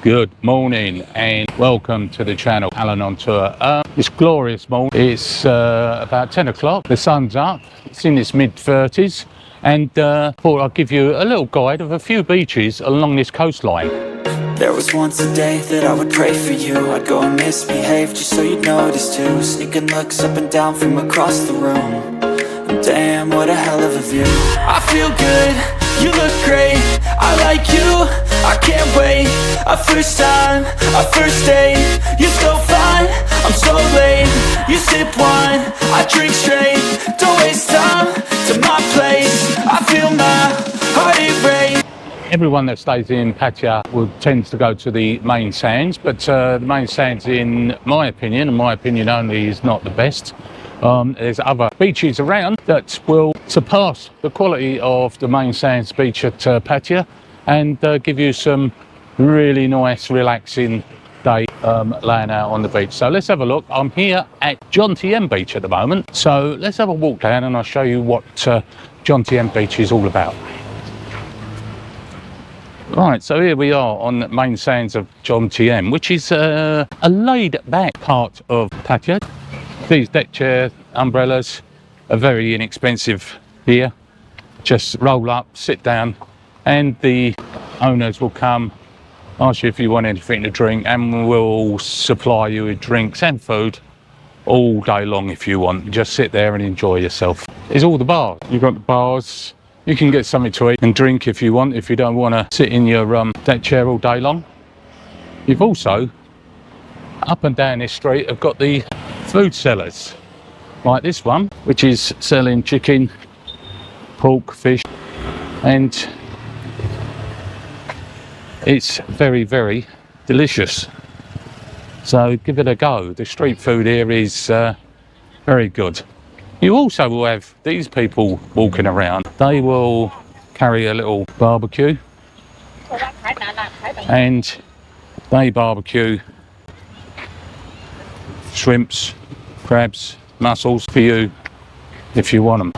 Good morning and welcome to the channel, Alan on Tour. It's glorious morning. It's about 10 o'clock. The sun's up. It's in its mid-30s, and thought I'd give you a little guide of a few beaches along this coastline. There was once a day that I would pray for you. I'd go and misbehave just so you'd notice too. Sneaking looks up and down from across the room. And damn, what a hell of a view. I feel good, you look great, I like you, I can't wait. A first time, a first date, you're so fine, I'm so late. You sip wine, I drink straight, don't waste time to my place. I feel my heart erase. Everyone that stays in Pattaya tends to go to the main sands, but the main sands, in my opinion, and my opinion only, is not the best. There's other beaches around that will surpass the quality of the main sands beach at Pattaya and give you some really nice relaxing day laying out on the beach. So let's have a look. I'm here at Jomtien Beach at the moment, so let's have a walk down and I'll show you what Jomtien Beach is all about. Right, so here we are on the main sands of Jomtien, which is a laid back part of Pattaya. These deck chairs, umbrellas are very inexpensive here. Just roll up, sit down, and the owners will come, ask you if you want anything to drink, and we'll supply you with drinks and food all day long if you want. Just sit there and enjoy yourself. There's all the bars. You've got the bars. You can get something to eat and drink if you want, if you don't want to sit in your deck chair all day long. You've also, up and down this street, have got the food sellers, like this one, which is selling chicken, pork, fish, and it's very, very delicious. So give it a go. The street food here is very good. You also will have these people walking around. They will carry a little barbecue and they barbecue shrimps, crabs, mussels for you if you want them.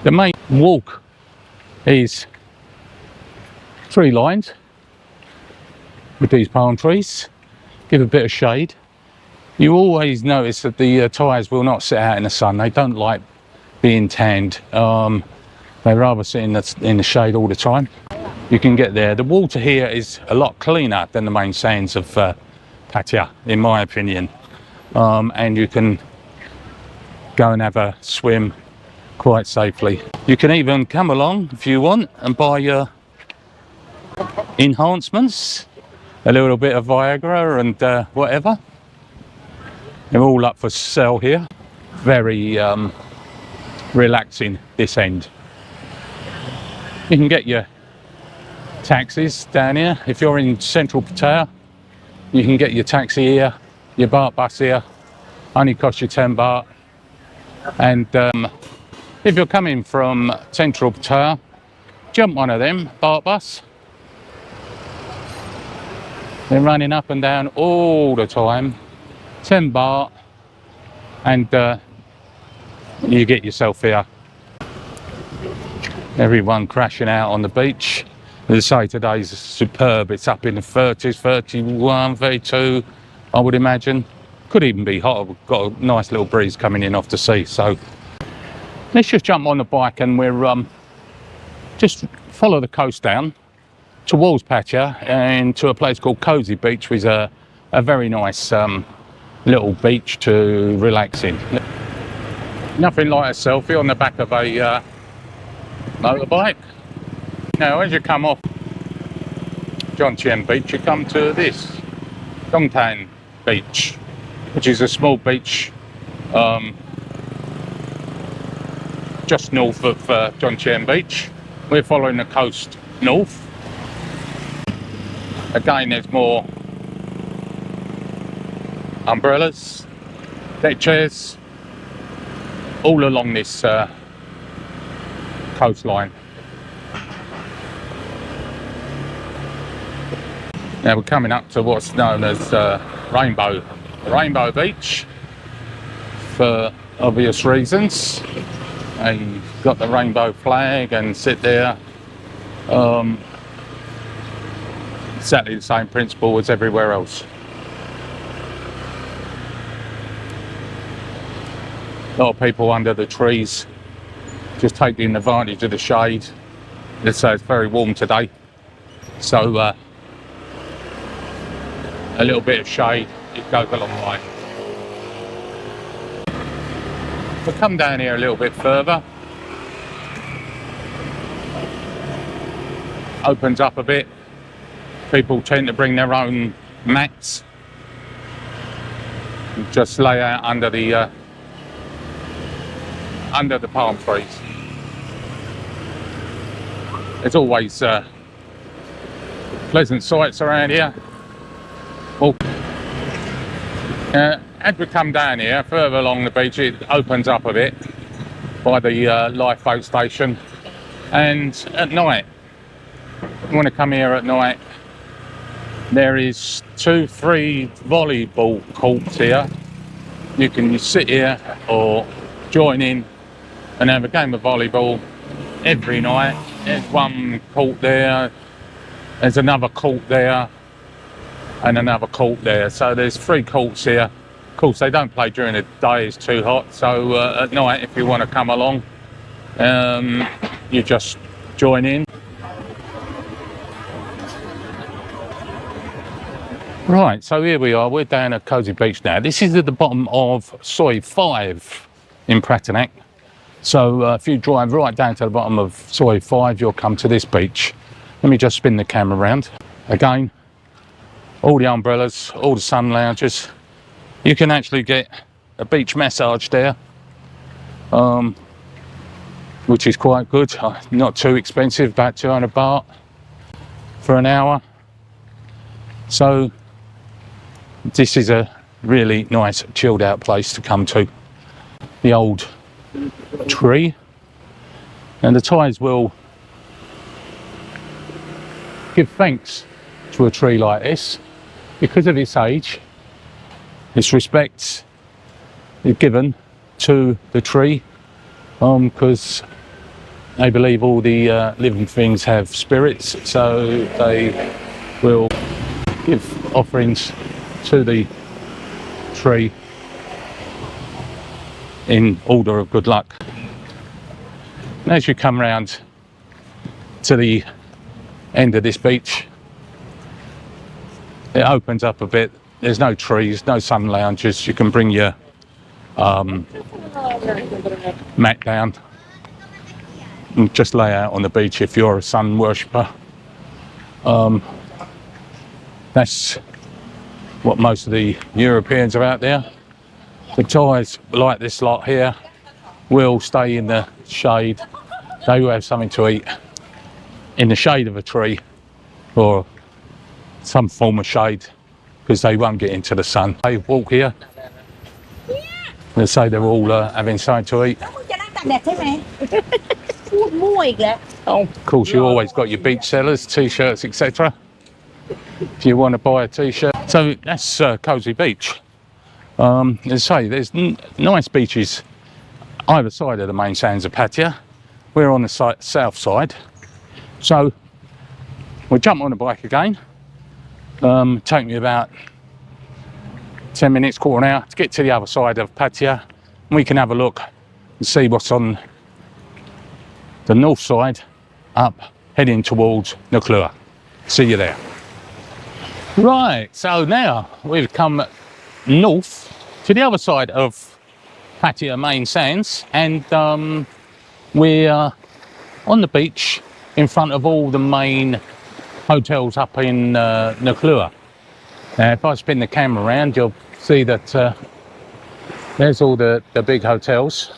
The main walk is tree lined with these palm trees, give a bit of shade. You always notice that the Thais will not sit out in the sun. They don't like being tanned. They rather sit in the shade all the time. You can get there. The water here is a lot cleaner than the main sands of Pattaya, in my opinion. And you can go and have a swim quite safely. You can even come along if you want and buy your enhancements, a little bit of Viagra and whatever. They're all up for sale here. Very relaxing this end. You can get your taxis down here. If you're in central Pattaya, you can get your taxi here, your BART bus here, only costs you 10 baht. And if you're coming from central Pattaya, jump one of them BART bus. They're running up and down all the time. 10 baht, and you get yourself here. Everyone crashing out on the beach. As I say, today's superb. It's up in the 30s, 31, 32, I would imagine. Could even be hot. We've got a nice little breeze coming in off the sea. So let's just jump on the bike and we're just follow the coast down towards Pattaya and to a place called Cozy Beach, which is a very nice little beach to relax in. Nothing like a selfie on the back of a motorbike. Now as you come off Jomtien Beach, you come to this Jontan Beach, which is a small beach just north of Jomtien Beach. We're following the coast north. Again, there's more umbrellas, deck chairs, all along this coastline. Now we're coming up to what's known as Rainbow Beach for obvious reasons. You've got the rainbow flag and sit there. exactly the same principle as everywhere else. A lot of people under the trees, just taking advantage of the shade. Let's say it's very warm today, so a little bit of shade, it goes a long way. We'll come down here a little bit further. Opens up a bit. People tend to bring their own mats. Just lay out under the palm trees. There's always pleasant sights around here. Well, as we come down here, further along the beach, it opens up a bit by the lifeboat station. And at night, if you want to come here at night, there is 2-3 volleyball courts here. You can sit here or join in and have a game of volleyball every night. There's one court there, there's another court there, and another court there. So there's 3 courts here. Of course, they don't play during the day, it's too hot. So at night, if you want to come along, you just join in. Right, so here we are, we're down at Cozy Beach now. This is at the bottom of Soi 5 in Pratratumnak. So if you drive right down to the bottom of Soi 5, you'll come to this beach. Let me just spin the camera around. Again, all the umbrellas, all the sun lounges. You can actually get a beach massage there, which is quite good. Not too expensive, about 200 baht for an hour. So this is a really nice chilled out place to come to. The old tree, and the Thais will give thanks to a tree like this because of its age. Its respect is given to the tree because they believe all the living things have spirits, so they will give offerings to the tree in order of good luck. And as you come round to the end of this beach, it opens up a bit. There's no trees, no sun lounges. You can bring your mat down and just lay out on the beach if you're a sun worshipper. That's what most of the Europeans are out there. The Thais, like this lot here, will stay in the shade. They will have something to eat in the shade of a tree or some form of shade because they won't get into the sun. They walk here. They say they're all having something to eat. Of course, you always got your beach sellers, t-shirts, etc. if you want to buy a t-shirt. So that's Cozy Beach. As I say, there's nice beaches either side of the main sands of Pattaya. We're on the south side, so we'll jump on the bike again. Take me about 10 minutes, quarter an hour to get to the other side of Pattaya, and we can have a look and see what's on the north side up heading towards Nakluea. See you there. Right, so now we've come north to the other side of Pattaya Main Sands, and we're on the beach in front of all the main hotels up in Nakluea. Now if I spin the camera around, you'll see that there's all the big hotels,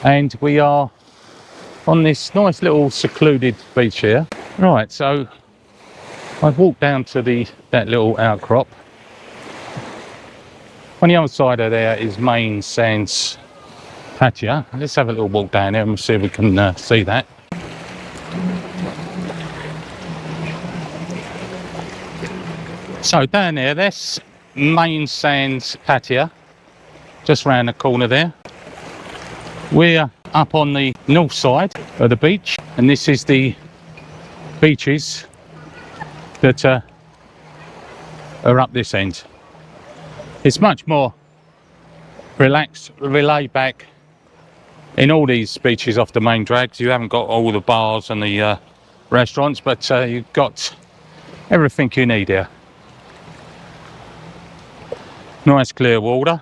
and we are on this nice little secluded beach here. Right, so I've walked down to that little outcrop. On the other side of there is Main Sands Pattaya. Let's have a little walk down there and see if we can see that. So down there, that's Main Sands Pattaya, just round the corner there. We're up on the north side of the beach, and this is the beaches that are up this end. It's much more relaxed, laid back in all these beaches off the main drags. You haven't got all the bars and the restaurants, but you've got everything you need here. Nice clear water.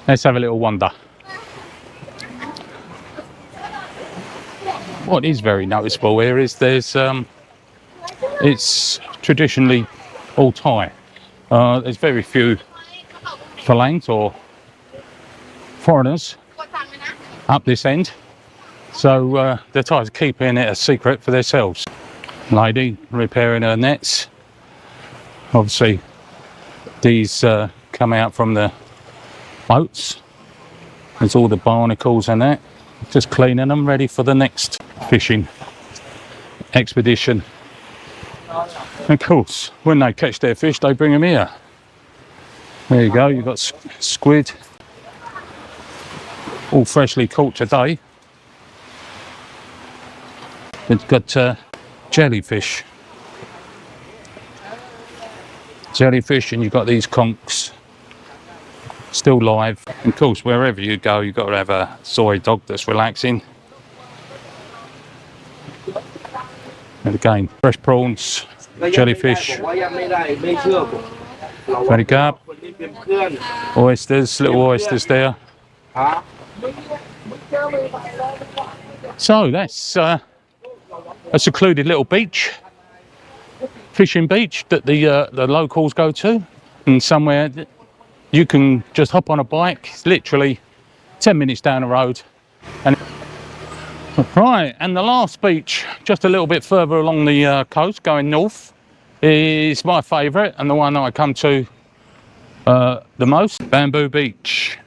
Let's have a little wander. What is very noticeable here is there's it's traditionally all Thai. There's very few Thailands or foreigners up this end, so the Thais are keeping it a secret for themselves. Lady repairing her nets. Obviously these come out from the boats. There's all the barnacles and that, just cleaning them ready for the next fishing expedition. And of course, when they catch their fish, they bring them here. There you go, you've got squid, all freshly caught today. It's got jellyfish, and you've got these conchs still live. And of course, wherever you go, you've got to have a soy dog that's relaxing. And again, fresh prawns, jellyfish, very good. Oysters, little oysters there. So that's a secluded little beach, fishing beach that the locals go to, and somewhere you can just hop on a bike. It's literally 10 minutes down the road. And right, and the last beach, just a little bit further along the coast, going north, is my favourite and the one that I come to the most, Bamboo Beach.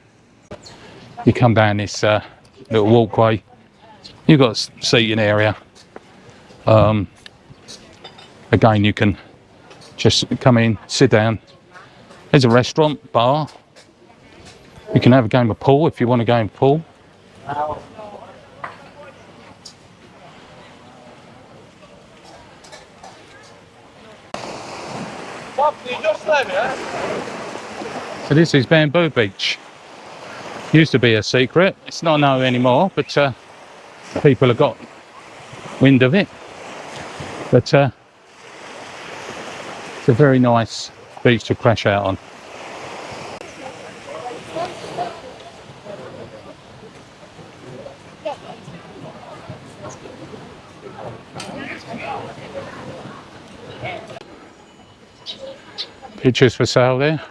You come down this little walkway, you've got a seating area. Again, you can just come in, sit down. There's a restaurant, bar. You can have a game of pool if you want a game of pool. So this is Bamboo Beach. Used to be a secret. It's not known anymore, but people have got wind of it. But it's a very nice beach to crash out on. Pictures for sale there.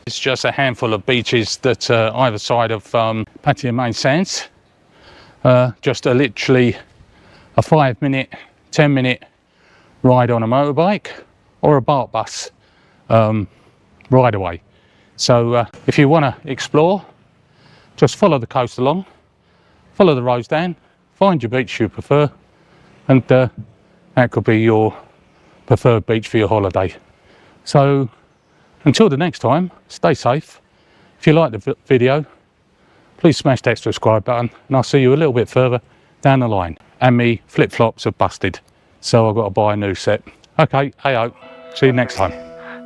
It's just a handful of beaches that either side of Pattaya Main Sands. Just literally a 5-minute, 10-minute ride on a motorbike or a BART bus ride away. So if you want to explore, just follow the coast along, follow the roads down, find your beach you prefer, and that could be your preferred beach for your holiday. So until the next time, stay safe. If you like the video, please smash that subscribe button, and I'll see you a little bit further down the line. And me flip-flops are busted, so I've got to buy a new set. Okay, hey-ho, see you next time.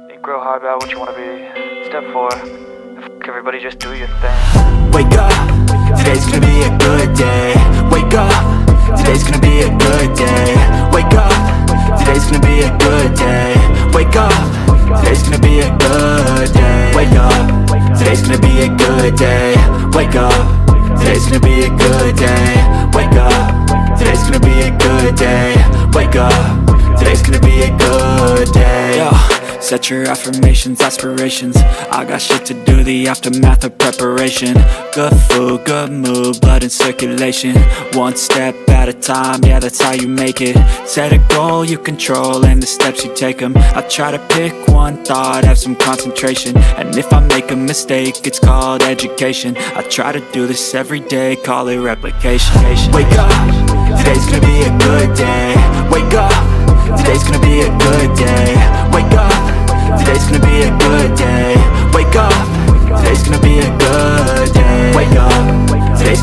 Think real hard about what you want to be. Step 4, everybody just do your thing. Wake up, today's gonna be a good day. Wake up, today's gonna be a good day. Wake up, today's gonna be a good day. Wake up, today's gonna be a good day. Wake up, today's gonna be a good day. Wake up, today's gonna be a good day. Wake up, today's gonna be a good day. Wake up, today's gonna be a good day. Yo, set your affirmations, aspirations. I got shit to do, the aftermath of preparation. Good food, good mood, blood in circulation. One step at a time, yeah, that's how you make it. Set a goal you control and the steps you take them. I try to pick one thought, have some concentration. And if I make a mistake, it's called education. I try to do this every day, call it replication. Wake up, today's gonna be a good day. Wake up, today's gonna be a good day. Wake up, today's gonna be a good day. Wake up, today's gonna be a good day. Wake up, today's